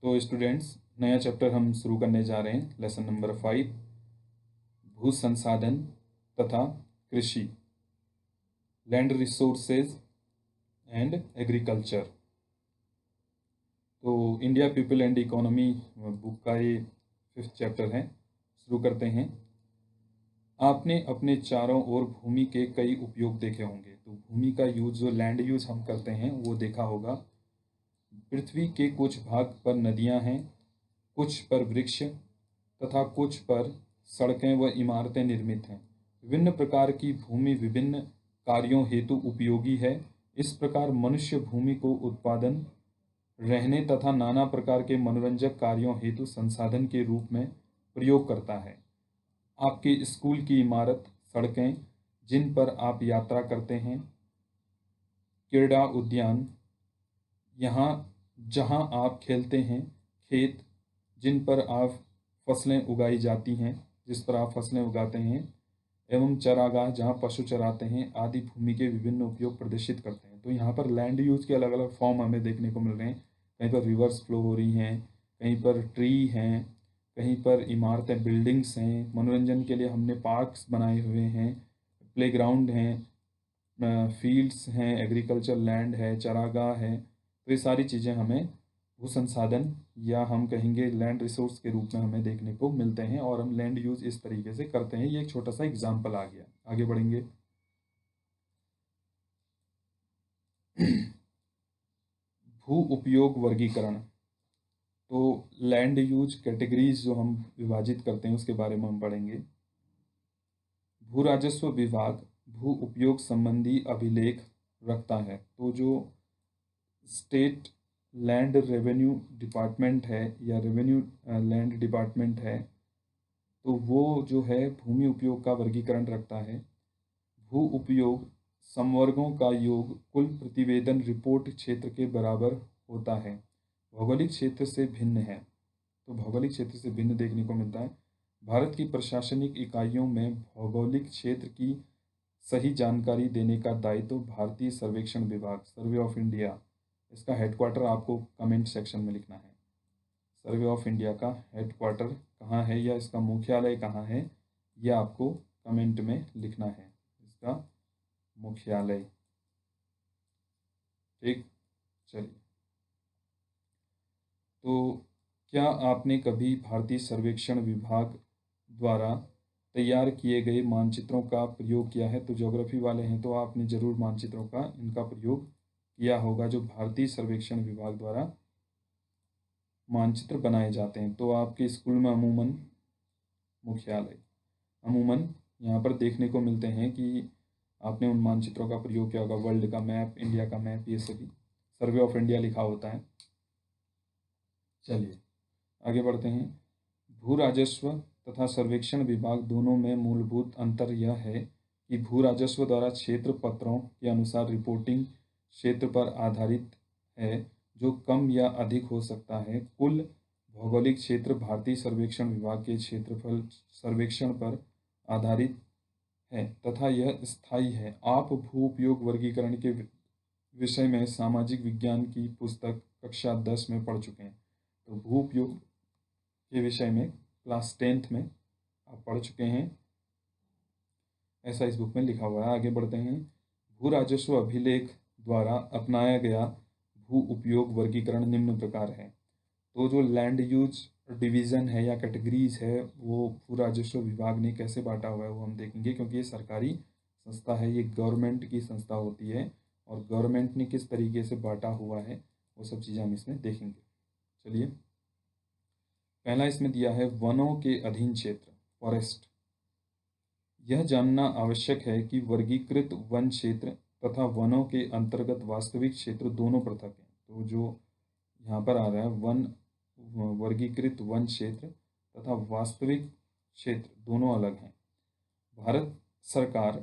तो स्टूडेंट्स, नया चैप्टर हम शुरू करने जा रहे हैं। लेसन नंबर 5, भू संसाधन तथा कृषि, लैंड रिसोर्सेज एंड एग्रीकल्चर। तो India people and economy book का ये 5th चैप्टर है। शुरू करते हैं। आपने अपने चारों ओर भूमि के कई उपयोग देखे होंगे। तो भूमि का यूज, जो लैंड यूज हम करते हैं, वो देखा होगा। पृथ्वी के कुछ भाग पर नदियां हैं, कुछ पर वृक्ष तथा कुछ पर सड़कें व इमारतें निर्मित हैं। विभिन्न प्रकार की भूमि विभिन्न कार्यों हेतु उपयोगी है। इस प्रकार मनुष्य भूमि को उत्पादन, रहने तथा नाना प्रकार के मनोरंजक कार्यों हेतु संसाधन के रूप में प्रयोग करता है। आपके स्कूल की इमारत, सड़कें जिन पर आप यात्रा करते हैं, क्रीड़ा उद्यान यहाँ जहाँ आप खेलते हैं, खेत जिन पर आप फसलें उगाई जाती हैं, जिस पर आप फसलें उगाते हैं, एवं चरागाह जहाँ पशु चराते हैं आदि भूमि के विभिन्न उपयोग प्रदर्शित करते हैं। तो यहाँ पर लैंड यूज के अलग अलग फॉर्म हमें देखने को मिल रहे हैं। कहीं पर रिवर्स फ्लो हो रही हैं, कहीं पर ट्री हैं, कहीं पर इमारतें, बिल्डिंग्स हैं। मनोरंजन के लिए हमने पार्क्स बनाए हुए हैं, प्लेग्राउंड हैं, फील्ड्स हैं, एग्रीकल्चर लैंड है, चरागाह है। तो ये सारी चीज़ें हमें भू संसाधन या हम कहेंगे लैंड रिसोर्स के रूप में हमें देखने को मिलते हैं, और हम लैंड यूज इस तरीके से करते हैं। ये एक छोटा सा एग्जाम्पल आ गया। आगे बढ़ेंगे। भू उपयोग वर्गीकरण। तो लैंड यूज कैटेगरीज जो हम विभाजित करते हैं उसके बारे में हम पढ़ेंगे। भू राजस्व विभाग भू उपयोग संबंधी अभिलेख रखता है। तो जो स्टेट लैंड रेवेन्यू डिपार्टमेंट है या रेवेन्यू लैंड डिपार्टमेंट है, तो वो जो है भूमि उपयोग का वर्गीकरण रखता है। भू उपयोग संवर्गों का योग कुल प्रतिवेदन रिपोर्ट क्षेत्र के बराबर होता है। भौगोलिक क्षेत्र से भिन्न है। तो भौगोलिक क्षेत्र से भिन्न देखने को मिलता है। भारत की प्रशासनिक इकाइयों में भौगोलिक क्षेत्र की सही जानकारी देने का दायित्व भारतीय सर्वेक्षण विभाग, सर्वे ऑफ इंडिया, इसका हेडक्वार्टर आपको कमेंट सेक्शन में लिखना है। सर्वे ऑफ इंडिया का हेडक्वार्टर कहाँ है या इसका मुख्यालय कहाँ है, यह आपको कमेंट में लिखना है, इसका मुख्यालय। ठीक, चलिए। तो क्या आपने कभी भारतीय सर्वेक्षण विभाग द्वारा तैयार किए गए मानचित्रों का प्रयोग किया है? तो ज्योग्राफी वाले हैं तो आपने जरूर मानचित्रों का इनका प्रयोग किया होगा, जो भारतीय सर्वेक्षण विभाग द्वारा मानचित्र बनाए जाते हैं। तो आपके स्कूल में अमूमन मुख्यालय, अमूमन यहाँ पर देखने को मिलते हैं कि आपने उन मानचित्रों का प्रयोग किया होगा। वर्ल्ड का मैप, इंडिया का मैप, ये सभी सर्वे ऑफ इंडिया लिखा होता है। चलिए आगे बढ़ते हैं। भू राजस्व तथा सर्वेक्षण विभाग दोनों में मूलभूत अंतर यह है कि भू राजस्व द्वारा क्षेत्र पत्रों के अनुसार रिपोर्टिंग क्षेत्र पर आधारित है, जो कम या अधिक हो सकता है। कुल भौगोलिक क्षेत्र भारतीय सर्वेक्षण विभाग के क्षेत्रफल सर्वेक्षण पर आधारित है तथा यह स्थायी है। आप भू उपयोग वर्गीकरण के विषय में सामाजिक विज्ञान की पुस्तक कक्षा 10 में पढ़ चुके हैं। तो भू उपयोग के विषय में क्लास 10th में आप पढ़ चुके हैं, ऐसा इस बुक में लिखा हुआ है। आगे बढ़ते हैं। भू राजस्व अभिलेख द्वारा अपनाया गया भू उपयोग वर्गीकरण निम्न प्रकार है। तो जो लैंड यूज डिवीज़न है या कैटेगरीज है, वो भू राजस्व विभाग ने कैसे बांटा हुआ है वो हम देखेंगे, क्योंकि ये सरकारी संस्था है, ये गवर्नमेंट की संस्था होती है, और गवर्नमेंट ने किस तरीके से बांटा हुआ है वो सब चीज़ें हम इसमें देखेंगे। चलिए, पहला इसमें दिया है वनों के अधीन क्षेत्र, फॉरेस्ट। यह जानना आवश्यक है कि वर्गीकृत वन क्षेत्र तथा वनों के अंतर्गत वास्तविक क्षेत्र दोनों पृथक हैं। तो जो यहाँ पर आ रहा है वन, वर्गीकृत वन क्षेत्र तथा वास्तविक क्षेत्र दोनों अलग हैं। भारत सरकार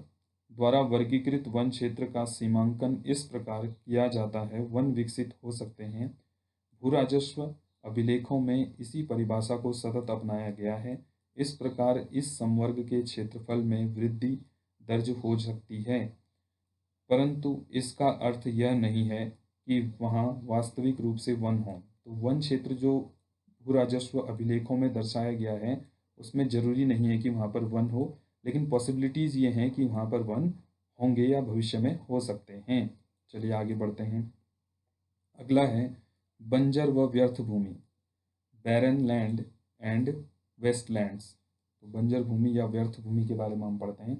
द्वारा वर्गीकृत वन क्षेत्र का सीमांकन इस प्रकार किया जाता है। वन विकसित हो सकते हैं। भू राजस्व अभिलेखों में इसी परिभाषा को सतत अपनाया गया है। इस प्रकार इस संवर्ग के क्षेत्रफल में वृद्धि दर्ज हो सकती है, परंतु इसका अर्थ यह नहीं है कि वहाँ वास्तविक रूप से वन हों। तो वन क्षेत्र जो भू राजस्व अभिलेखों में दर्शाया गया है उसमें ज़रूरी नहीं है कि वहाँ पर वन हो, लेकिन पॉसिबिलिटीज़ ये हैं कि वहाँ पर वन होंगे या भविष्य में हो सकते हैं। चलिए आगे बढ़ते हैं। अगला है बंजर व व्यर्थ भूमि, बैरन लैंड एंड वेस्टलैंड्स। तो बंजर भूमि या व्यर्थ भूमि के बारे में हम पढ़ते हैं।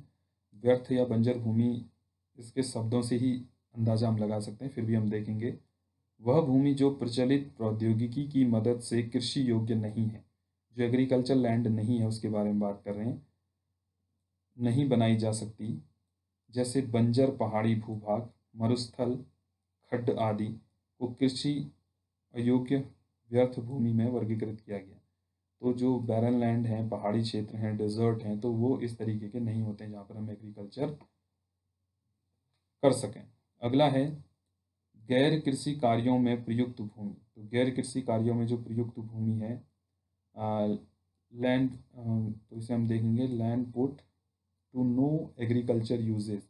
व्यर्थ या बंजर भूमि, इसके शब्दों से ही अंदाज़ा हम लगा सकते हैं, फिर भी हम देखेंगे। वह भूमि जो प्रचलित प्रौद्योगिकी की मदद से कृषि योग्य नहीं है, जो एग्रीकल्चर लैंड नहीं है उसके बारे में बात कर रहे हैं, नहीं बनाई जा सकती, जैसे बंजर पहाड़ी भूभाग, मरुस्थल, खड्ड आदि को कृषि अयोग्य व्यर्थ भूमि में वर्गीकृत किया गया। तो जो बैरन लैंड हैं, पहाड़ी क्षेत्र हैं, डेजर्ट हैं, तो वो इस तरीके के नहीं होते हैं जहाँ पर हम एग्रीकल्चर कर सकें। अगला है गैर कृषि कार्यों में प्रयुक्त भूमि। तो गैर कृषि कार्यों में जो प्रयुक्त भूमि है, लैंड, तो इसे हम देखेंगे land put to no agriculture uses.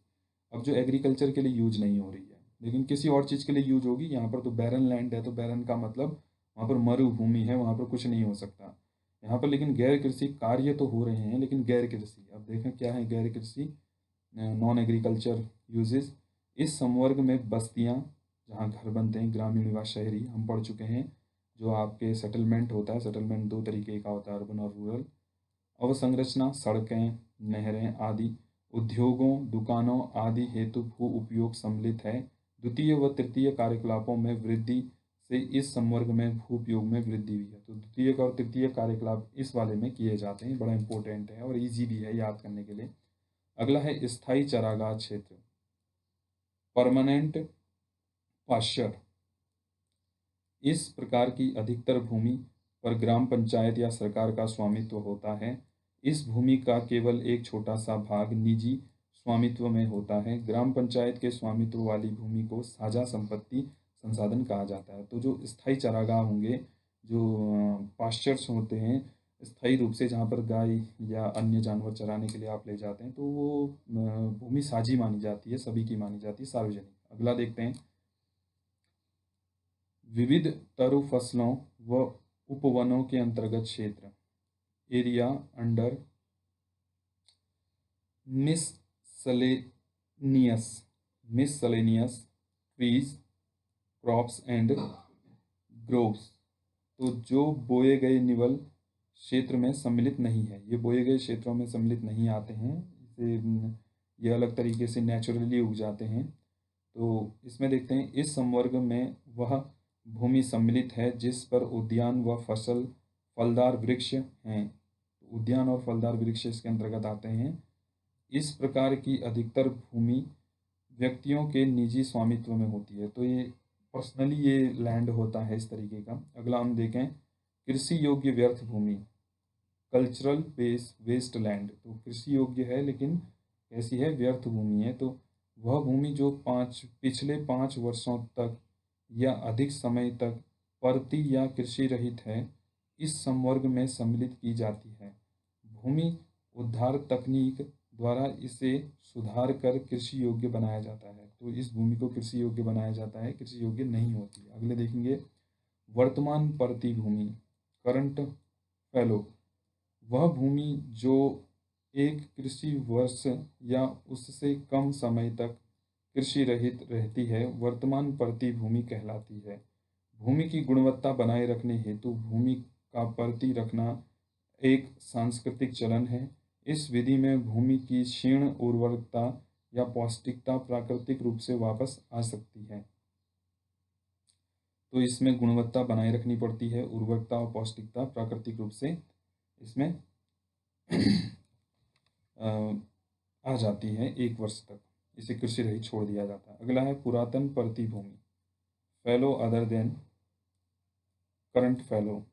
अब जो एग्रीकल्चर के लिए यूज नहीं हो रही है लेकिन किसी और चीज़ के लिए यूज होगी। यहाँ पर तो बैरन लैंड है, तो बैरन का मतलब वहाँ पर मरुभूमि है, वहाँ पर कुछ नहीं हो सकता। यहाँ पर लेकिन गैर कृषि कार्य तो हो रहे हैं, लेकिन गैर कृषि, अब देखें क्या है गैर कृषि, नॉन एग्रीकल्चर यूजेस। इस संवर्ग में बस्तियाँ जहाँ घर बनते हैं, ग्रामीण व शहरी, हम पढ़ चुके हैं। जो आपके सेटलमेंट होता है, सेटलमेंट दो तरीके का होता है, अर्बन और रूरल। अवसंरचना, सड़कें, नहरें आदि, उद्योगों, दुकानों आदि हेतु भू उपयोग सम्मिलित है। द्वितीय व तृतीय कार्यकलापों में वृद्धि से इस संवर्ग में भू उपयोग में वृद्धि हुई है। तो द्वितीय और तृतीय कार्यकलाप इस वाले में किए जाते हैं, बड़ा इंपॉर्टेंट है और इजी भी है याद करने के लिए। अगला है स्थायी चारागाह क्षेत्र, परमानेंट पाश्चर। इस प्रकार की अधिकतर भूमि पर ग्राम पंचायत या सरकार का स्वामित्व होता है। इस भूमि का केवल एक छोटा सा भाग निजी स्वामित्व में होता है। ग्राम पंचायत के स्वामित्व वाली भूमि को साझा संपत्ति संसाधन कहा जाता है। तो जो स्थायी चारागाह होंगे, जो पास्चर्स होते हैं स्थायी रूप से, जहाँ पर गाय या अन्य जानवर चराने के लिए आप ले जाते हैं, तो वो भूमि साझी मानी जाती है, सभी की मानी जाती है, सार्वजनिक। अगला देखते हैं विविध तरु फसलों व उपवनों के अंतर्गत क्षेत्र, area under miscellaneous miscellaneous trees, crops and groves. तो जो बोए गए निवल क्षेत्र में सम्मिलित नहीं है, ये बोए गए क्षेत्रों में सम्मिलित नहीं आते हैं, इसे ये अलग तरीके से नेचुरली उग जाते हैं। तो इसमें देखते हैं इस संवर्ग में वह भूमि सम्मिलित है जिस पर उद्यान व फलदार वृक्ष हैं। उद्यान और फलदार वृक्ष इसके अंतर्गत आते हैं। इस प्रकार की अधिकतर भूमि व्यक्तियों के निजी स्वामित्व में होती है। तो ये पर्सनली ये लैंड होता है इस तरीके का। अगला हम देखें कृषि योग्य व्यर्थ भूमि, कल्चरल बेस वेस्ट लैंड। तो कृषि योग्य है लेकिन कैसी है, व्यर्थ भूमि है। तो वह भूमि जो पिछले 5 वर्षों तक या अधिक समय तक परती या कृषि रहित है, इस संवर्ग में सम्मिलित की जाती है। भूमि उद्धार तकनीक द्वारा इसे सुधार कर कृषि योग्य बनाया जाता है। तो इस भूमि को कृषि योग्य बनाया जाता है, कृषि योग्य नहीं होती है। अगले देखेंगे वर्तमान परती भूमि, करंट फैलो। वह भूमि जो एक कृषि वर्ष या उससे कम समय तक कृषि रहित रहती है, वर्तमान परती भूमि कहलाती है। भूमि की गुणवत्ता बनाए रखने हेतु भूमि का परती रखना एक सांस्कृतिक चलन है। इस विधि में भूमि की क्षीण उर्वरकता या पौष्टिकता प्राकृतिक रूप से वापस आ सकती है। तो इसमें गुणवत्ता बनाए रखनी पड़ती है, उर्वरकता और पौष्टिकता प्राकृतिक रूप से इसमें आ जाती है 1 वर्ष तक, इसे कृषि रहित छोड़ दिया जाता है। अगला है पुरातन परती भूमि, फैलो अदर देन करंट फैलो।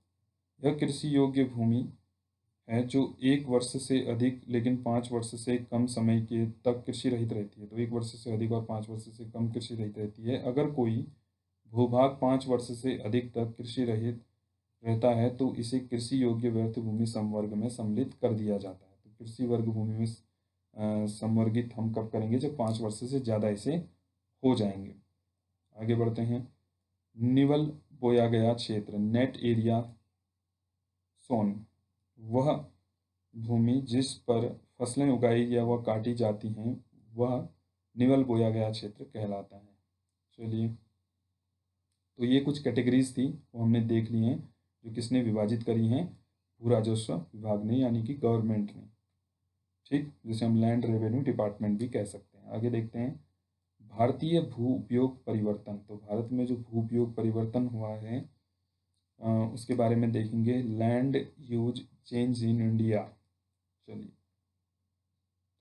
यह कृषि योग्य भूमि है जो 1 वर्ष से अधिक लेकिन 5 वर्ष से कम समय के तक कृषि रहित रहती है। तो 1 वर्ष से अधिक और 5 वर्ष से कम कृषि रहित रहती है। अगर कोई भूभाग 5 वर्ष से अधिक तक कृषि रहित रहता है तो इसे कृषि योग्य व्यर्थ भूमि संवर्ग में सम्मिलित कर दिया जाता है। तो कृषि वर्ग भूमि में संवर्गित हम कब करेंगे, जब 5 वर्ष से ज़्यादा इसे हो जाएंगे। आगे बढ़ते हैं निवल बोया गया क्षेत्र, नेट एरिया सोन, वह भूमि जिस पर फसलें उगाई या वह काटी जाती हैं वह निवल बोया गया क्षेत्र कहलाता है। चलिए, तो ये कुछ कैटेगरीज थी वो हमने देख ली हैं, जो किसने विभाजित करी हैं, भू राजस्व विभाग ने, यानी कि गवर्नमेंट ने। ठीक, जिसे हम लैंड रेवेन्यू डिपार्टमेंट भी कह सकते हैं। आगे देखते हैं भारतीय भू उपयोग परिवर्तन। तो भारत में जो भू उपयोग परिवर्तन हुआ है उसके बारे में देखेंगे, land use change in India. चलिए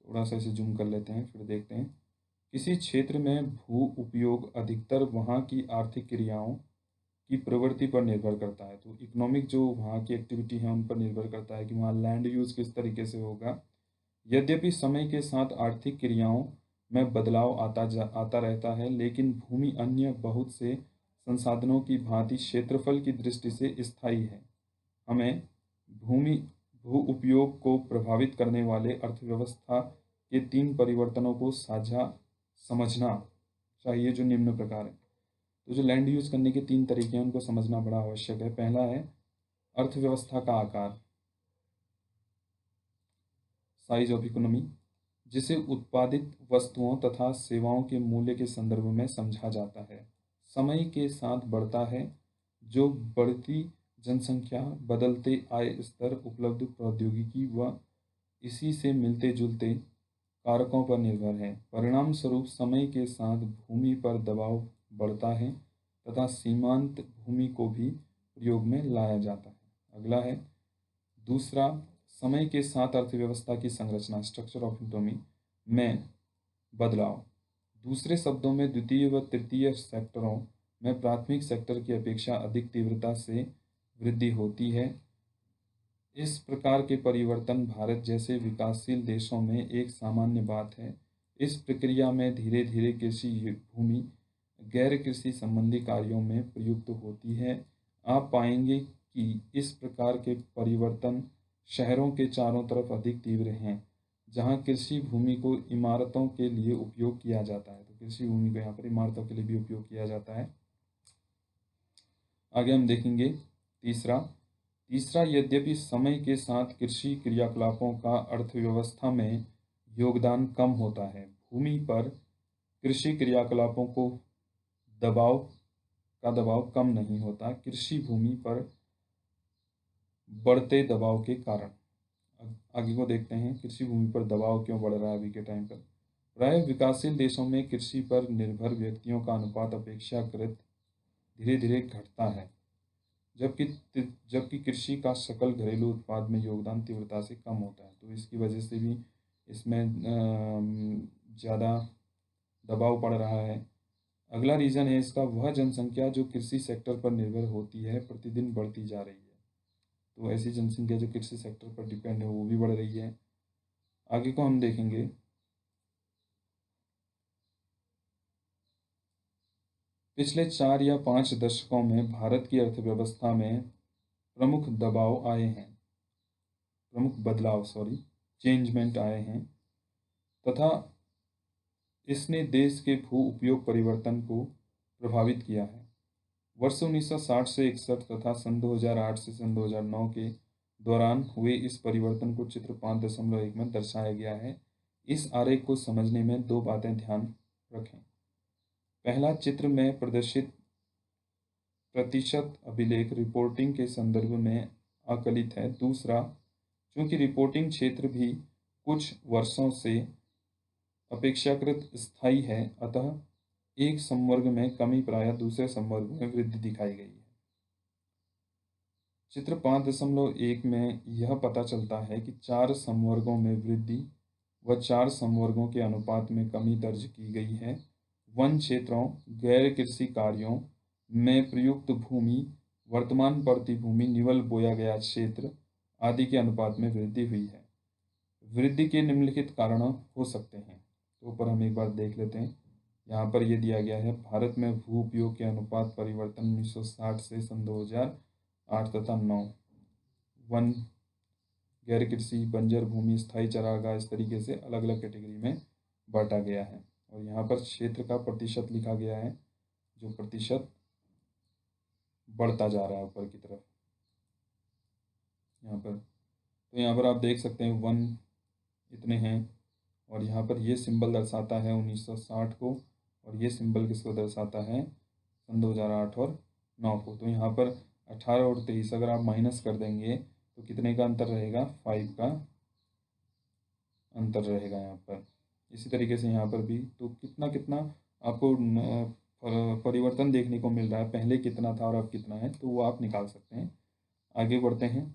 थोड़ा सा इसे जूम कर लेते हैं, फिर देखते हैं। किसी क्षेत्र में भू उपयोग अधिकतर वहाँ की आर्थिक क्रियाओं की प्रवृत्ति पर निर्भर करता है। तो इकोनॉमिक जो वहाँ की एक्टिविटी है उन पर निर्भर करता है कि वहाँ लैंड यूज़ किस तरीके से होगा। यद्यपि समय के साथ आर्थिक क्रियाओं में बदलाव आता रहता है, लेकिन भूमि अन्य बहुत से संसाधनों की भांति क्षेत्रफल की दृष्टि से स्थायी है। हमें भूमि भू उपयोग को प्रभावित करने वाले अर्थव्यवस्था के 3 परिवर्तनों को साझा समझना चाहिए, जो निम्न प्रकार है। तो जो लैंड यूज करने के 3 तरीके हैं उनको समझना बड़ा आवश्यक है। पहला है अर्थव्यवस्था का आकार, साइज ऑफ इकोनॉमी, जिसे उत्पादित वस्तुओं तथा सेवाओं के मूल्य के संदर्भ में समझा जाता है। समय के साथ बढ़ता है, जो बढ़ती जनसंख्या, बदलते आय स्तर, उपलब्ध प्रौद्योगिकी व इसी से मिलते जुलते कारकों पर निर्भर है। परिणाम स्वरूप समय के साथ भूमि पर दबाव बढ़ता है तथा सीमांत भूमि को भी प्रयोग में लाया जाता है। अगला है दूसरा, समय के साथ अर्थव्यवस्था की संरचना, स्ट्रक्चर ऑफ इकोनॉमी में बदलाव। दूसरे शब्दों में द्वितीय व तृतीय सेक्टरों में प्राथमिक सेक्टर की अपेक्षा अधिक तीव्रता से वृद्धि होती है। इस प्रकार के परिवर्तन भारत जैसे विकासशील देशों में एक सामान्य बात है। इस प्रक्रिया में धीरे धीरे कृषि भूमि गैर कृषि संबंधी कार्यों में प्रयुक्त होती है। आप पाएंगे कि इस प्रकार के परिवर्तन शहरों के चारों तरफ अधिक तीव्र हैं, जहां कृषि भूमि को इमारतों के लिए उपयोग किया जाता है। तो कृषि भूमि को यहाँ पर इमारतों के लिए भी उपयोग किया जाता है। आगे हम देखेंगे तीसरा, यद्यपि समय के साथ कृषि क्रियाकलापों का अर्थव्यवस्था में योगदान कम होता है, भूमि पर कृषि क्रियाकलापों को दबाव कम नहीं होता, कृषि भूमि पर बढ़ते दबाव के कारण। आगे को देखते हैं, कृषि भूमि पर दबाव क्यों बढ़ रहा है अभी के टाइम पर। प्राय विकासशील देशों में कृषि पर निर्भर व्यक्तियों का अनुपात अपेक्षाकृत धीरे धीरे घटता है, जबकि कृषि का सकल घरेलू उत्पाद में योगदान तीव्रता से कम होता है। तो इसकी वजह से भी इसमें ज़्यादा दबाव पड़ रहा है। अगला रीज़न है इसका, वह जनसंख्या जो कृषि सेक्टर पर निर्भर होती है प्रतिदिन बढ़ती जा रही है। तो ऐसी जनसंख्या जो कृषि सेक्टर पर डिपेंड है वो भी बढ़ रही है। आगे को हम देखेंगे, पिछले 4 या 5 दशकों में भारत की अर्थव्यवस्था में प्रमुख बदलाव चेंजमेंट आए हैं तथा इसने देश के भू उपयोग परिवर्तन को प्रभावित किया है। वर्ष 1960 से 61 तथा सन 2008 से सन 2009 के दौरान हुए इस परिवर्तन को चित्र 5.1 में दर्शाया गया है। इस आरेख को समझने में 2 बातें ध्यान रखें। पहला, चित्र में प्रदर्शित प्रतिशत अभिलेख रिपोर्टिंग के संदर्भ में आकलित है। दूसरा, चूंकि रिपोर्टिंग क्षेत्र भी कुछ वर्षों से अपेक्षाकृत स्थायी है, अतः एक संवर्ग में कमी प्रायः दूसरे संवर्ग में वृद्धि दिखाई गई है। चित्र 5.1 में यह पता चलता है कि 4 संवर्गों में वृद्धि व 4 संवर्गों के अनुपात में कमी दर्ज की गई है। वन क्षेत्रों, गैर कृषि कार्यों में प्रयुक्त भूमि, वर्तमान पड़ती भूमि, निवल बोया गया क्षेत्र आदि के अनुपात में वृद्धि हुई है। वृद्धि के निम्नलिखित कारण हो सकते हैं। तो ऊपर हम एक बार देख लेते हैं। यहाँ पर ये दिया गया है, भारत में भू उपयोग के अनुपात परिवर्तन 1960 से सन 2008 तथा 9, वन, गैर कृषि, बंजर भूमि, स्थायी चरागाह, इस तरीके से अलग अलग कैटेगरी में बांटा गया है। और यहाँ पर क्षेत्र का प्रतिशत लिखा गया है, जो प्रतिशत बढ़ता जा रहा है ऊपर की तरफ यहाँ पर। तो यहाँ पर आप देख सकते हैं 1 इतने हैं, और यहाँ पर ये सिंबल दर्शाता है 1960 को, और ये सिंबल किसको दर्शाता है, सन 2008 और 9 को। तो यहाँ पर 18 और 23 अगर आप माइनस कर देंगे तो कितने का अंतर रहेगा, 5 का अंतर रहेगा यहाँ पर। इसी तरीके से यहाँ पर भी तो कितना कितना आपको परिवर्तन देखने को मिल रहा है, पहले कितना था और अब कितना है, तो वो आप निकाल सकते हैं। आगे बढ़ते हैं।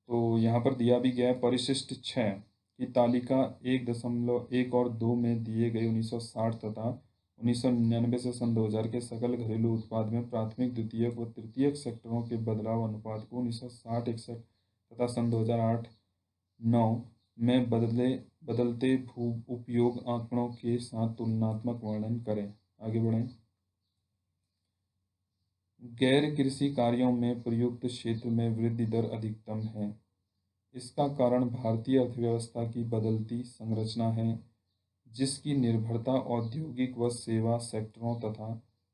तो यहाँ पर दिया भी गया है परिशिष्ट 6 की तालिका 1.1 और 2 में दिए गए 1960 तथा 1999 से सन 2000 के सकल घरेलू उत्पाद में प्राथमिक, द्वितीयक व तृतीयक सेक्टरों के बदलाव अनुपात को 1960-61 तथा सन 2008-9 में बदलते भू उपयोग आंकड़ों के साथ तुलनात्मक वर्णन करें। आगे बढ़ें। गैर कृषि कार्यों में प्रयुक्त क्षेत्र में वृद्धि दर अधिकतम है। इसका कारण भारतीय अर्थव्यवस्था की बदलती संरचना है, जिसकी निर्भरता औद्योगिक व सेवा सेक्टरों तथा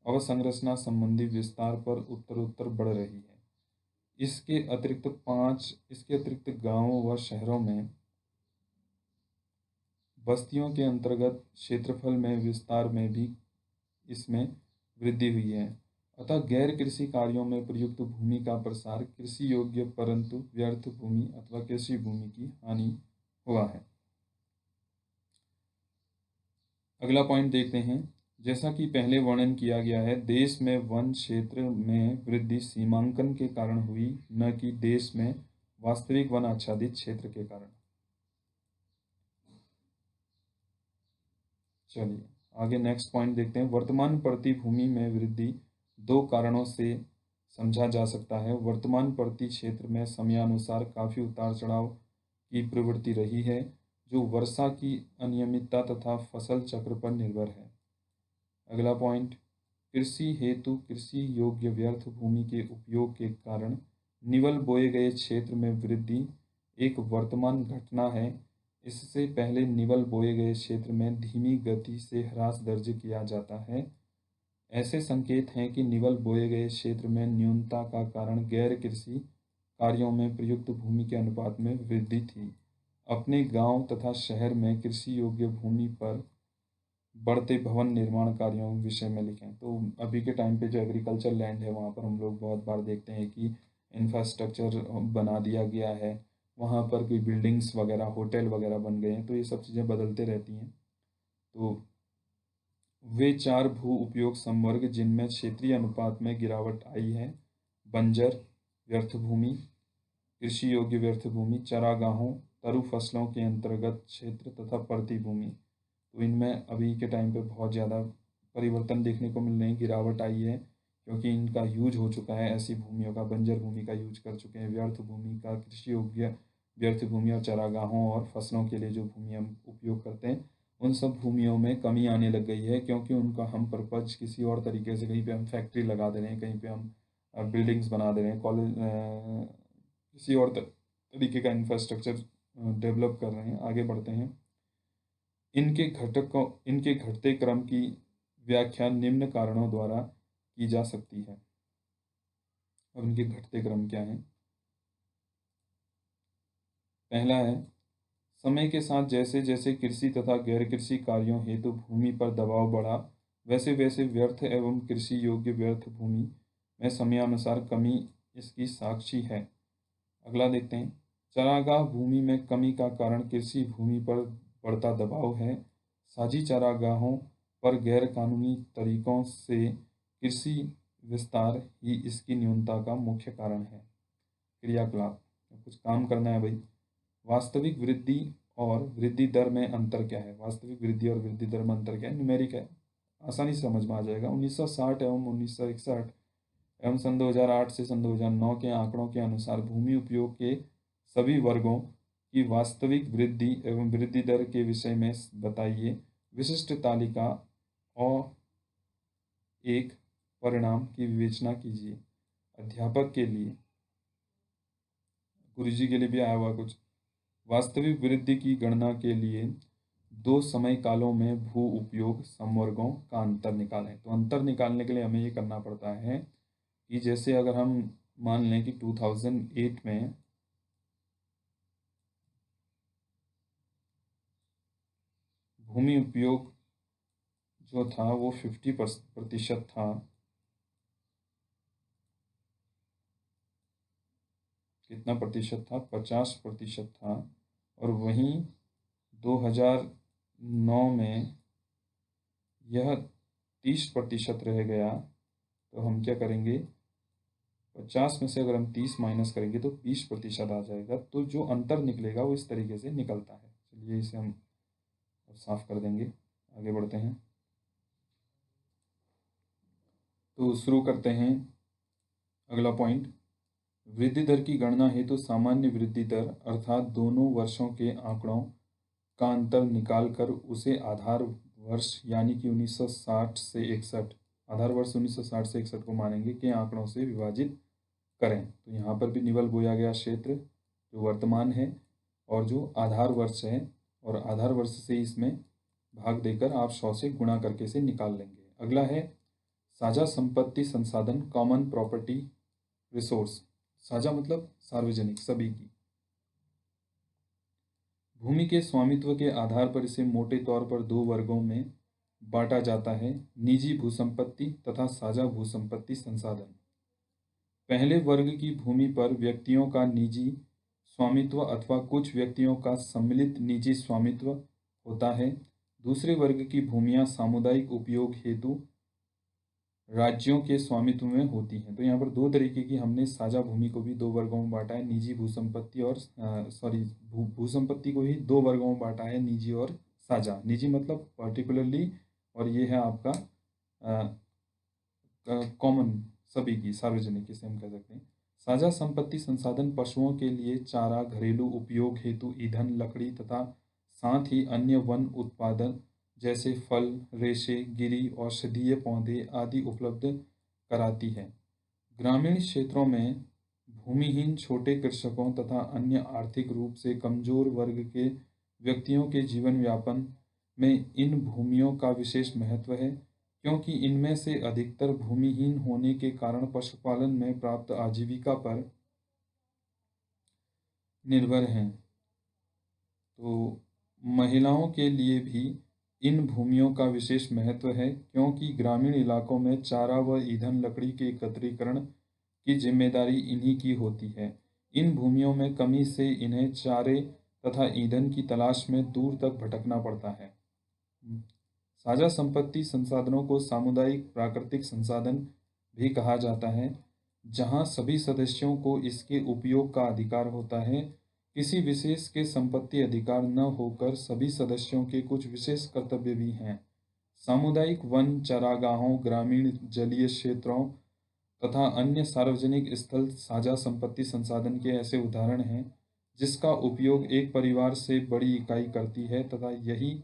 अवसंरचना संबंधी विस्तार पर उत्तरोत्तर बढ़ रही है। इसके अतिरिक्त गांवों व शहरों में बस्तियों के अंतर्गत क्षेत्रफल में विस्तार में भी इसमें वृद्धि हुई है। अतः गैर कृषि कार्यों में प्रयुक्त भूमि का प्रसार कृषि योग्य परंतु व्यर्थ भूमि अथवा कृषि भूमि की हानि हुआ है। अगला पॉइंट देखते हैं। जैसा कि पहले वर्णन किया गया है, देश में वन क्षेत्र में वृद्धि सीमांकन के कारण हुई, न कि देश में वास्तविक वन आच्छादित क्षेत्र के कारण। चलिए आगे नेक्स्ट पॉइंट देखते हैं। वर्तमान प्रति भूमि में वृद्धि 2 कारणों से समझा जा सकता है। वर्तमान प्रति क्षेत्र में समयानुसार काफ़ी उतार चढ़ाव की प्रवृत्ति रही है, जो वर्षा की अनियमितता तथा फसल चक्र पर निर्भर है। अगला पॉइंट, कृषि हेतु कृषि योग्य व्यर्थ भूमि के उपयोग के कारण निवल बोए गए क्षेत्र में वृद्धि एक वर्तमान घटना है। इससे पहले निवल बोए गए क्षेत्र में धीमी गति से ह्रास दर्ज किया जाता है। ऐसे संकेत हैं कि निवल बोए गए क्षेत्र में न्यूनता का कारण गैर कृषि कार्यों में प्रयुक्त भूमि के अनुपात में वृद्धि थी। अपने गांव तथा शहर में कृषि योग्य भूमि पर बढ़ते भवन निर्माण कार्यों विषय में लिखें। तो अभी के टाइम पे जो एग्रीकल्चर लैंड है वहाँ पर हम लोग बहुत बार देखते हैं कि इंफ्रास्ट्रक्चर बना दिया गया है, वहाँ पर कोई बिल्डिंग्स वगैरह होटल वगैरह बन गए हैं, तो ये सब चीज़ें बदलते रहती हैं। तो वे 4 भू उपयोग संवर्ग जिनमें क्षेत्रीय अनुपात में गिरावट आई है: बंजर व्यर्थ भूमि, कृषि योग्य व्यर्थ भूमि, चरागाहों, तरु फसलों के अंतर्गत क्षेत्र तथा परती भूमि। तो इनमें अभी के टाइम पे बहुत ज़्यादा परिवर्तन देखने को मिल रहे हैं, गिरावट आई है, क्योंकि इनका यूज हो चुका है। ऐसी भूमियों का, बंजर भूमि का यूज कर चुके हैं। व्यर्थ भूमि का, कृषि योग्य व्यर्थ भूमि और चरागाहों और फसलों के लिए जो भूमि हम उपयोग करते हैं, उन सब भूमियों में कमी आने लग गई है, क्योंकि उनका हम पर्पज किसी और तरीके से, कहीं पे हम फैक्ट्री लगा दे रहे हैं, कहीं पे हम बिल्डिंग्स बना दे रहे हैं, कॉलेज, किसी और तरीके का इंफ्रास्ट्रक्चर डेवलप कर रहे हैं। आगे बढ़ते हैं। इनके घटते क्रम की व्याख्या निम्न कारणों द्वारा की जा सकती है। अब इनके घटते क्रम क्या है? पहला है, समय के साथ जैसे जैसे कृषि तथा गैर कृषि कार्यों हेतु भूमि पर दबाव बढ़ा, वैसे वैसे व्यर्थ एवं कृषि योग्य व्यर्थ भूमि में समयानुसार कमी इसकी साक्षी है। अगला देखते हैं। चारागाह भूमि में कमी का कारण कृषि भूमि पर बढ़ता दबाव है। साझी चारागाहों पर गैर कानूनी तरीकों से कृषि विस्तार ही इसकी न्यूनता का मुख्य कारण है। क्रियाकलाप, कुछ काम करना है भाई। वास्तविक वृद्धि और वृद्धि दर में अंतर क्या है? वास्तविक वृद्धि और वृद्धि दर में अंतर क्या है? न्यूमेरिक है, आसानी से समझ में आ जाएगा। 1960 एवं 1961 एवं सन 2008 से सन 2009 के आंकड़ों के अनुसार भूमि उपयोग के सभी वर्गों की वास्तविक वृद्धि एवं वृद्धि दर के विषय में बताइए। विशिष्ट तालिका और एक परिणाम की विवेचना कीजिए। अध्यापक के लिए, गुरुजी के लिए भी आया हुआ कुछ। वास्तविक वृद्धि की गणना के लिए दो समय कालों में भू उपयोग समवर्गों का अंतर निकालें। तो अंतर निकालने के लिए हमें ये करना पड़ता है कि जैसे अगर हम मान लें कि 2008 में भूमि उपयोग जो था वो 50% था, कितना प्रतिशत था, 50% था, और वहीं 2009 में यह 30% रह गया। तो हम क्या करेंगे, 50 में से अगर हम 30 माइनस करेंगे तो 20% आ जाएगा। तो जो अंतर निकलेगा वो इस तरीके से निकलता है। चलिए इसे हम साफ कर देंगे, आगे बढ़ते हैं। तो शुरू करते हैं अगला पॉइंट। वृद्धि दर की गणना हेतु सामान्य वृद्धि दर अर्थात दोनों वर्षों के आंकड़ों का अंतर निकालकर उसे आधार वर्ष यानी कि 1960 से 61, आधार वर्ष 1960 से 61 को मानेंगे के आंकड़ों से विभाजित करें। तो यहाँ पर भी निवल बोया गया क्षेत्र जो वर्तमान है और जो आधार वर्ष है, और आधार वर्ष से इसमें भाग देकर आप 100 से गुणा करके इसे निकाल लेंगे। अगला है साझा संपत्ति संसाधन, कॉमन प्रॉपर्टी रिसोर्स। साझा मतलब सार्वजनिक, सभी की। भूमि के स्वामित्व के आधार पर इसे मोटे तौर पर दो वर्गों में बांटा जाता है, निजी भूसंपत्ति तथा साझा भूसंपत्ति संसाधन। पहले वर्ग की भूमि पर व्यक्तियों का निजी स्वामित्व अथवा कुछ व्यक्तियों का सम्मिलित निजी स्वामित्व होता है। दूसरे वर्ग की भूमियां सामुदायिक उपयोग हेतु राज्यों के स्वामित्व में होती हैं। तो यहाँ पर दो तरीके की हमने साझा भूमि को भी दो वर्गों में बांटा है, निजी भूसंपत्ति और भूसंपत्ति को ही दो वर्गों में बांटा है, निजी और साझा। निजी मतलब पर्टिकुलरली, और ये है आपका कॉमन, सभी की, सार्वजनिक इसे हम कह सकते हैं। साझा संपत्ति संसाधन पशुओं के लिए चारा, घरेलू उपयोग हेतु ईंधन, लकड़ी तथा साथ ही अन्य वन उत्पादन जैसे फल, रेशे, गिरी, औषधीय पौधे आदि उपलब्ध कराती है। ग्रामीण क्षेत्रों में भूमिहीन छोटे कृषकों तथा अन्य आर्थिक रूप से कमजोर वर्ग के व्यक्तियों के जीवन यापन में इन भूमियों का विशेष महत्व है, क्योंकि इनमें से अधिकतर भूमिहीन होने के कारण पशुपालन में प्राप्त आजीविका पर निर्भर हैं। तो महिलाओं के लिए भी इन भूमियों का विशेष महत्व है, क्योंकि ग्रामीण इलाकों में चारा व ईंधन लकड़ी के एकत्रीकरण की जिम्मेदारी इन्हीं की होती है। इन भूमियों में कमी से इन्हें चारे तथा ईंधन की तलाश में दूर तक भटकना पड़ता है। साझा संपत्ति संसाधनों को सामुदायिक प्राकृतिक संसाधन भी कहा जाता है, जहां सभी सदस्यों को इसके उपयोग का अधिकार होता है। किसी विशेष के संपत्ति अधिकार न होकर सभी सदस्यों के कुछ विशेष कर्तव्य भी हैं। सामुदायिक वन, चारागाहों, ग्रामीण जलीय क्षेत्रों तथा अन्य सार्वजनिक स्थल साझा संपत्ति संसाधन के ऐसे उदाहरण हैं जिसका उपयोग एक परिवार से बड़ी इकाई करती है तथा यही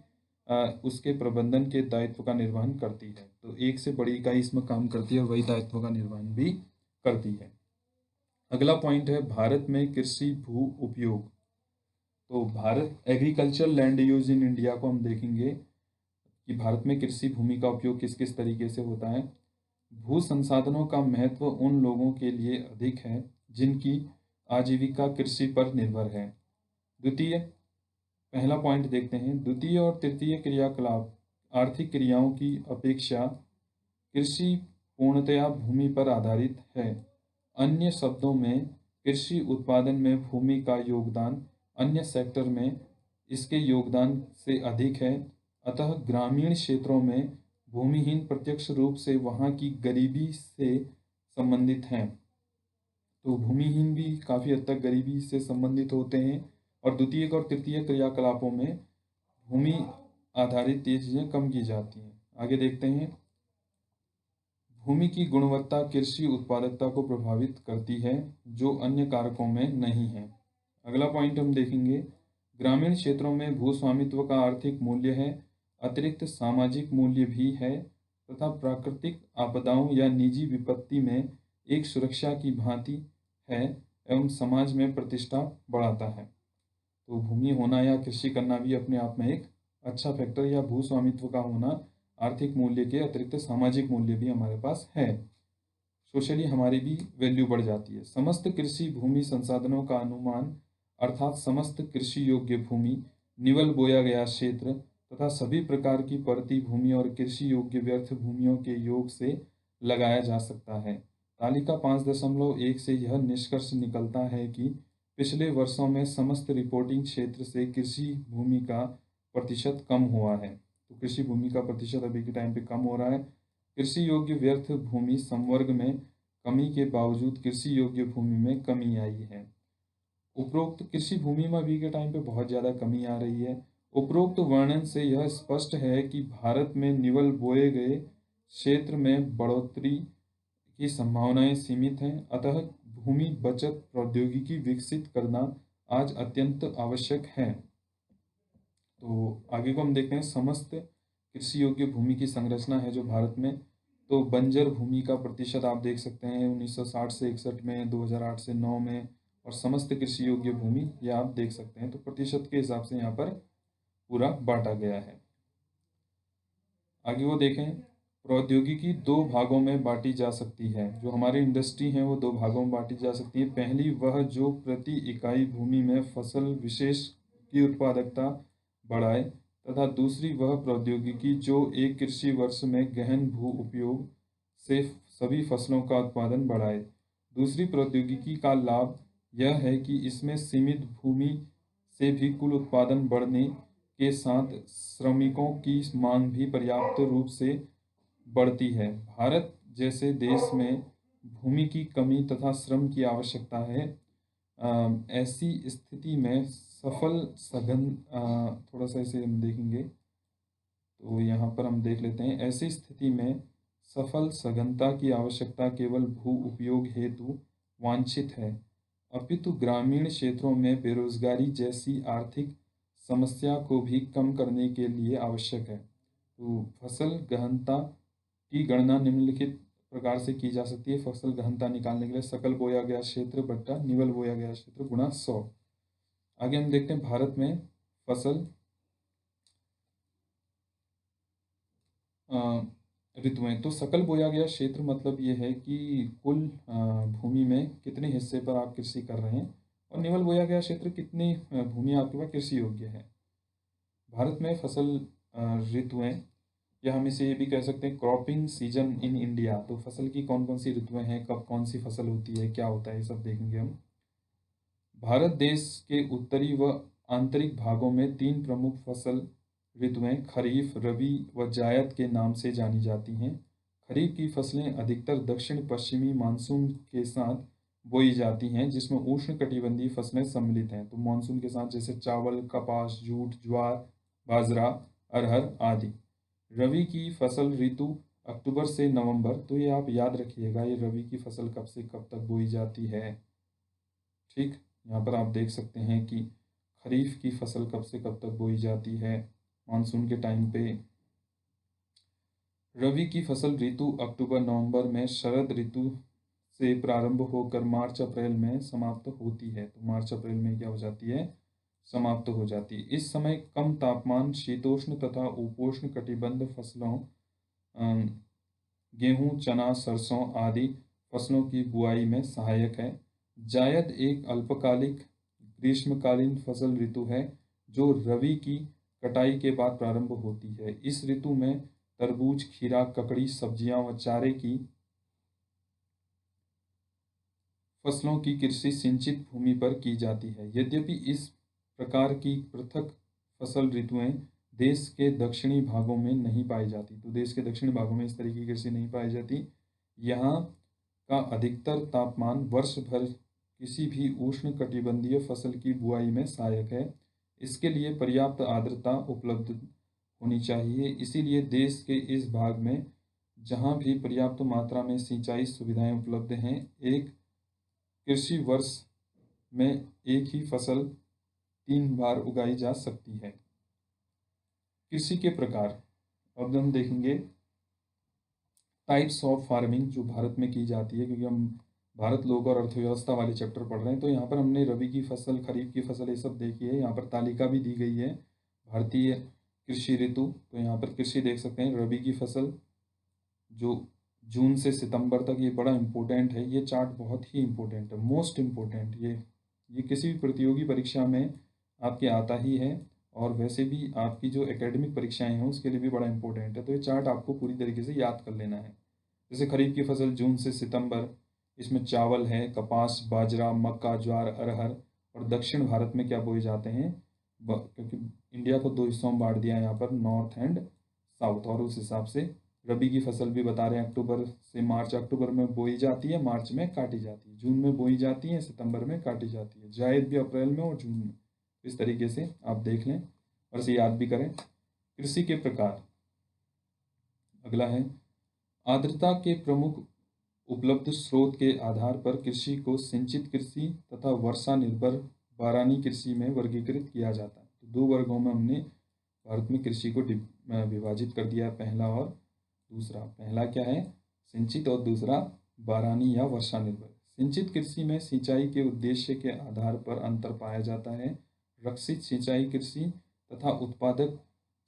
उसके प्रबंधन के दायित्व का निर्वहन करती है। तो एक से बड़ी इकाई इसमें काम करती है और वही दायित्व का निर्वहन भी करती है। अगला पॉइंट है भारत में कृषि भू उपयोग। तो Bharat agriculture land use in India को हम देखेंगे कि भारत में कृषि भूमि का उपयोग किस किस तरीके से होता है। भू संसाधनों का महत्व उन लोगों के लिए अधिक है जिनकी आजीविका कृषि पर निर्भर है। द्वितीय, पहला पॉइंट देखते हैं, द्वितीय और तृतीय क्रियाकलाप आर्थिक क्रियाओं की अपेक्षा कृषि पूर्णतया भूमि पर आधारित है। अन्य शब्दों में कृषि उत्पादन में भूमि का योगदान अन्य सेक्टर में इसके योगदान से अधिक है। अतः ग्रामीण क्षेत्रों में भूमिहीन प्रत्यक्ष रूप से वहाँ की गरीबी से संबंधित हैं। तो भूमिहीन भी काफ़ी हद तक गरीबी से संबंधित होते हैं, और द्वितीय और तृतीय क्रियाकलापों में भूमि आधारित ये चीज़ें कम की जाती हैं। आगे देखते हैं, भूमि की गुणवत्ता कृषि उत्पादकता को प्रभावित करती है जो अन्य कारकों में नहीं है। अगला पॉइंट हम देखेंगे, ग्रामीण क्षेत्रों में भूस्वामित्व का आर्थिक मूल्य है, अतिरिक्त सामाजिक मूल्य भी है तथा प्राकृतिक आपदाओं या निजी विपत्ति में एक सुरक्षा की भांति है एवं समाज में प्रतिष्ठा बढ़ाता है। तो भूमि होना या कृषि करना भी अपने आप में एक अच्छा फैक्टर या भू स्वामित्व का होना आर्थिक मूल्य के अतिरिक्त सामाजिक मूल्य भी हमारे पास है। सोशली हमारी भी वैल्यू बढ़ जाती है। समस्त कृषि भूमि संसाधनों का अनुमान अर्थात समस्त कृषि योग्य भूमि, निवल बोया गया क्षेत्र तथा सभी प्रकार की परती भूमि और कृषि योग्य व्यर्थ भूमियों के योग से लगाया जा सकता है। तालिका 5.1 से यह निष्कर्ष निकलता है कि पिछले वर्षों में समस्त रिपोर्टिंग क्षेत्र से कृषि भूमि का प्रतिशत कम हुआ है। तो कृषि भूमि का प्रतिशत अभी के टाइम पे कम हो रहा है। कृषि योग्य व्यर्थ भूमि संवर्ग में कमी के बावजूद कृषि योग्य भूमि में कमी आई है। उपरोक्त कृषि भूमि में अभी के टाइम पे बहुत ज़्यादा कमी आ रही है। उपरोक्त वर्णन से यह स्पष्ट है कि भारत में निवल बोए गए क्षेत्र में बढ़ोतरी की संभावनाएं सीमित हैं। अतः भूमि बचत प्रौद्योगिकी विकसित करना आज अत्यंत आवश्यक है। तो आगे को हम देखते हैं। समस्त कृषि योग्य भूमि की संरचना है जो भारत में, तो बंजर भूमि का प्रतिशत आप देख सकते हैं 1960 से 61 में, 2008 से 9 में, और समस्त कृषि योग्य भूमि ये आप देख सकते हैं। तो प्रतिशत के हिसाब से यहाँ पर पूरा बांटा गया है। आगे वो देखें। प्रौद्योगिकी दो भागों में बांटी जा सकती है। जो हमारी इंडस्ट्री है वो दो भागों में बांटी जा सकती है। पहली वह जो प्रति इकाई भूमि में फसल विशेष की उत्पादकता बढ़ाए तथा दूसरी वह प्रौद्योगिकी जो एक कृषि वर्ष में गहन भू उपयोग से सभी फसलों का उत्पादन बढ़ाए। दूसरी प्रौद्योगिकी का लाभ यह है कि इसमें सीमित भूमि से भी कुल उत्पादन बढ़ने के साथ श्रमिकों की मांग भी पर्याप्त रूप से बढ़ती है। भारत जैसे देश में भूमि की कमी तथा श्रम की आवश्यकता है। ऐसी स्थिति में सफल सघन थोड़ा सा इसे हम देखेंगे तो यहाँ पर हम देख लेते हैं। ऐसी स्थिति में सफल सघनता की आवश्यकता केवल भू उपयोग हेतु वांछित है, अपितु ग्रामीण क्षेत्रों में बेरोजगारी जैसी आर्थिक समस्या को भी कम करने के लिए आवश्यक है। तो फसल गहनता की गणना निम्नलिखित प्रकार से की जा सकती है। फसल गहनता निकालने के लिए सकल बोया गया क्षेत्र बट्टा निवल बोया गया क्षेत्र गुणा 100। आगे हम देखते हैं भारत में फसल ऋतुएं। तो सकल बोया गया क्षेत्र मतलब ये है कि कुल भूमि में कितने हिस्से पर आप कृषि कर रहे हैं, और निवल बोया गया क्षेत्र कितनी भूमि आपके पास कृषि योग्य है। भारत में फसल ऋतुएं, या हम इसे ये भी कह सकते हैं क्रॉपिंग सीजन इन इंडिया। तो फसल की कौन कौन सी ऋतुएं हैं, कब कौन सी फसल होती है, क्या होता है, ये सब देखेंगे हम। भारत देश के उत्तरी व आंतरिक भागों में तीन प्रमुख फसल ऋतुएं खरीफ, रबी व जायद के नाम से जानी जाती हैं। खरीफ की फसलें अधिकतर दक्षिण पश्चिमी मानसून के साथ बोई जाती हैं, जिसमें उष्णकटिबंधीय फसलें सम्मिलित हैं। तो मानसून के साथ जैसे चावल, कपास, जूट, ज्वार, बाजरा, अरहर आदि। रबी की फसल ऋतु अक्टूबर से नवंबर। तो ये आप याद रखिएगा, ये रबी की फसल कब से कब तक बोई जाती है। ठीक, यहाँ पर आप देख सकते हैं कि खरीफ की फसल कब से कब तक बोई जाती है, मानसून के टाइम पे। रबी की फसल ऋतु अक्टूबर नवंबर में शरद ऋतु से प्रारंभ होकर मार्च अप्रैल में समाप्त होती है। तो मार्च अप्रैल में क्या हो जाती है, समाप्त हो जाती है। इस समय कम तापमान शीतोष्ण तथा उपोष्ण कटिबंध फसलों गेहूं, चना, सरसों आदि फसलों की बुआई में सहायक है। जायद एक अल्पकालिक ग्रीष्मकालीन फसल ऋतु है जो रबी की कटाई के बाद प्रारंभ होती है। इस ऋतु में तरबूज, खीरा, ककड़ी, सब्जियां व चारे की फसलों की कृषि सिंचित भूमि पर की जाती है। यद्यपि इस प्रकार की पृथक फसल ऋतुएं देश के दक्षिणी भागों में नहीं पाई जाती। तो देश के दक्षिणी भागों में इस तरह की कृषि नहीं पाई जाती। यहाँ का अधिकतर तापमान वर्ष भर किसी भी उष्ण कटिबंधीय फसल की बुआई में सहायक है। इसके लिए पर्याप्त आर्द्रता उपलब्ध होनी चाहिए। इसीलिए देश के इस भाग में जहाँ भी पर्याप्त मात्रा में सिंचाई सुविधाएं उपलब्ध हैं, एक कृषि वर्ष में एक ही फसल 3 बार उगाई जा सकती है। कृषि के प्रकार अब हम देखेंगे। टाइप्स ऑफ फार्मिंग जो भारत में की जाती है, क्योंकि हम भारत लोक और अर्थव्यवस्था वाले चैप्टर पढ़ रहे हैं, तो यहाँ पर हमने रबी की फसल, खरीफ की फसल ये सब देखी है। यहाँ पर तालिका भी दी गई है भारतीय कृषि ऋतु, तो यहाँ पर कृषि देख सकते हैं, रबी की फसल जो जून से सितंबर तक, ये बड़ा इम्पोर्टेंट है। ये चार्ट बहुत ही इम्पोर्टेंट है, मोस्ट इम्पोर्टेंट। ये किसी भी प्रतियोगी परीक्षा में आपके आता ही है, और वैसे भी आपकी जो एकेडमिक परीक्षाएं हैं उसके लिए भी बड़ा इम्पोर्टेंट है। तो ये चार्ट आपको पूरी तरीके से याद कर लेना है। जैसे खरीफ की फसल जून से सितंबर, इसमें चावल है, कपास, बाजरा, मक्का, ज्वार, अरहर। और दक्षिण भारत में क्या बोए जाते हैं, क्योंकि इंडिया को दो हिस्सों में बांट दिया है यहाँ पर, नॉर्थ एंड साउथ, और उस हिसाब से रबी की फसल भी बता रहे हैं, अक्टूबर से मार्च। अक्टूबर में बोई जाती है, मार्च में काटी जाती है, जून में बोई जाती है, सितंबर में काटी जाती है, जायद भी अप्रैल में और जून में। इस तरीके से आप देख लें और इसे याद भी करें। कृषि के प्रकार, अगला है, आर्द्रता के प्रमुख उपलब्ध स्रोत के आधार पर कृषि को सिंचित कृषि तथा वर्षा निर्भर बारानी कृषि में वर्गीकृत किया जाता है। तो दो वर्गों में हमने भारत में कृषि को विभाजित कर दिया है, पहला और दूसरा। पहला क्या है, सिंचित, और दूसरा बारानी या वर्षा निर्भर। सिंचित कृषि में सिंचाई के उद्देश्य के आधार पर अंतर पाया जाता है, रक्षित सिंचाई कृषि तथा उत्पादक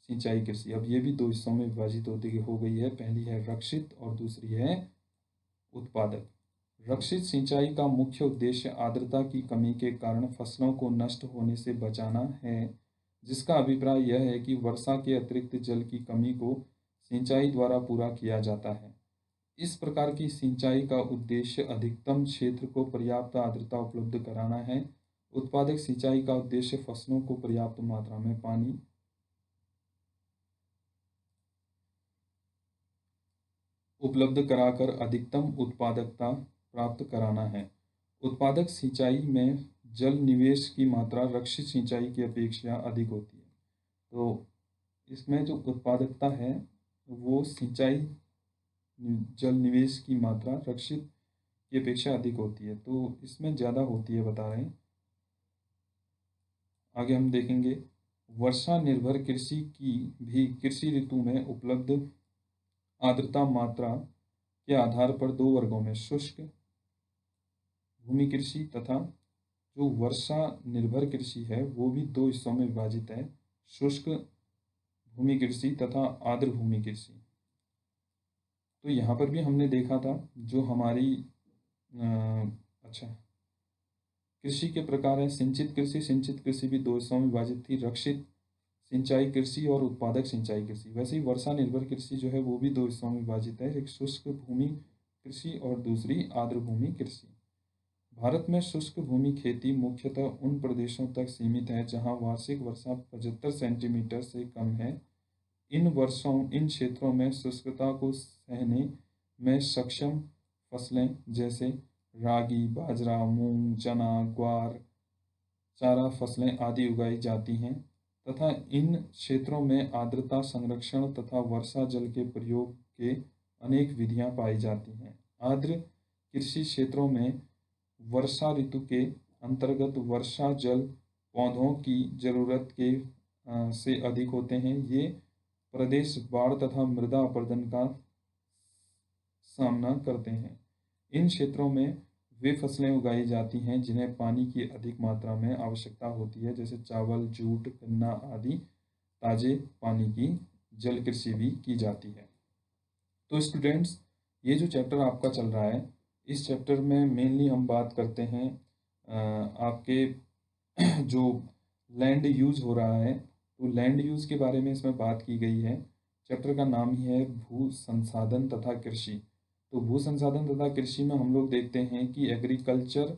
सिंचाई कृषि। अब ये भी दो हिस्सों में विभाजित होती हो गई है, पहली है रक्षित और दूसरी है उत्पादक। रक्षित सिंचाई का मुख्य उद्देश्य आर्द्रता की कमी के कारण फसलों को नष्ट होने से बचाना है, जिसका अभिप्राय यह है कि वर्षा के अतिरिक्त जल की कमी को सिंचाई द्वारा पूरा किया जाता है। इस प्रकार की सिंचाई का उद्देश्य अधिकतम क्षेत्र को पर्याप्त आर्द्रता उपलब्ध कराना है। उत्पादक सिंचाई का उद्देश्य फसलों को पर्याप्त मात्रा में पानी उपलब्ध कराकर अधिकतम उत्पादकता प्राप्त कराना है। उत्पादक सिंचाई में जल निवेश की मात्रा रक्षित सिंचाई की अपेक्षा अधिक होती है। तो इसमें जो उत्पादकता है वो सिंचाई जल निवेश की मात्रा रक्षित की अपेक्षा अधिक होती है, तो इसमें ज़्यादा होती है बता रहे हैं। आगे हम देखेंगे, वर्षा निर्भर कृषि की भी कृषि ऋतु में उपलब्ध आर्द्रता मात्रा के आधार पर दो वर्गों में, शुष्क भूमि कृषि तथा जो वर्षा निर्भर कृषि है वो भी दो हिस्सों में विभाजित है, शुष्क भूमि कृषि तथा आर्द्र भूमि कृषि। तो यहाँ पर भी हमने देखा था जो हमारी कृषि के प्रकार है, सिंचित कृषि भी दो हिस्सों में विभाजित थी, रक्षित सिंचाई कृषि और उत्पादक सिंचाई कृषि। वैसे ही वर्षा निर्भर कृषि जो है वो भी दो हिस्सों में विभाजित है, एक शुष्क भूमि कृषि और दूसरी आर्द्र भूमि कृषि। भारत में शुष्क भूमि खेती मुख्यतः उन प्रदेशों तक सीमित है जहां वार्षिक वर्षा 75 सेंटीमीटर से कम है। इन क्षेत्रों में शुष्कता को सहने में सक्षम फसलें जैसे रागी, बाजरा, मूंग, चना, ग्वार, चारा फसलें आदि उगाई जाती हैं तथा इन क्षेत्रों में आर्द्रता संरक्षण तथा वर्षा जल के प्रयोग के अनेक विधियां पाई जाती हैं। आर्द्र कृषि क्षेत्रों में वर्षा ऋतु के अंतर्गत वर्षा जल पौधों की जरूरत के से अधिक होते हैं। ये प्रदेश बाढ़ तथा मृदा अपरदन का सामना करते हैं। इन क्षेत्रों में वे फसलें उगाई जाती हैं जिन्हें पानी की अधिक मात्रा में आवश्यकता होती है, जैसे चावल, जूट, गन्ना आदि। ताजे पानी की जल कृषि भी की जाती है। तो स्टूडेंट्स, ये जो चैप्टर आपका चल रहा है, इस चैप्टर में मेनली हम बात करते हैं आपके जो लैंड यूज़ हो रहा है, तो लैंड यूज़ के बारे में इसमें बात की गई है। चैप्टर का नाम ही है भू संसाधन तथा कृषि। तो भू संसाधन तथा कृषि में हम लोग देखते हैं कि एग्रीकल्चर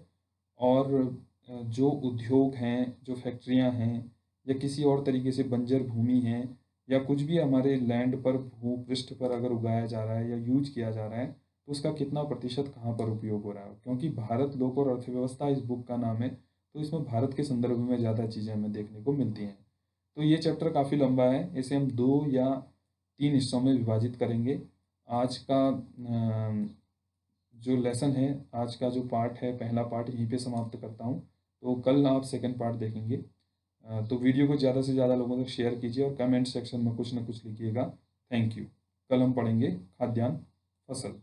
और जो उद्योग हैं, जो फैक्ट्रियां हैं, या किसी और तरीके से बंजर भूमि है, या कुछ भी हमारे लैंड पर भूपृष्ठ पर अगर उगाया जा रहा है या यूज किया जा रहा है, तो उसका कितना प्रतिशत कहाँ पर उपयोग हो रहा है। क्योंकि भारत लोक और अर्थव्यवस्था इस बुक का नाम है, तो इसमें भारत के संदर्भ में ज़्यादा चीज़ें हमें देखने को मिलती हैं। तो ये चैप्टर काफ़ी लंबा है, इसे हम 2 या 3 हिस्सों में विभाजित करेंगे। आज का जो लेसन है, आज का जो पार्ट है, पहला पार्ट यहीं पे समाप्त करता हूँ। तो कल आप सेकंड पार्ट देखेंगे। तो वीडियो को ज़्यादा से ज़्यादा लोगों तक शेयर कीजिए और कमेंट सेक्शन में कुछ ना कुछ लिखिएगा। Thank you. कल हम पढ़ेंगे खाद्यान्न फसल।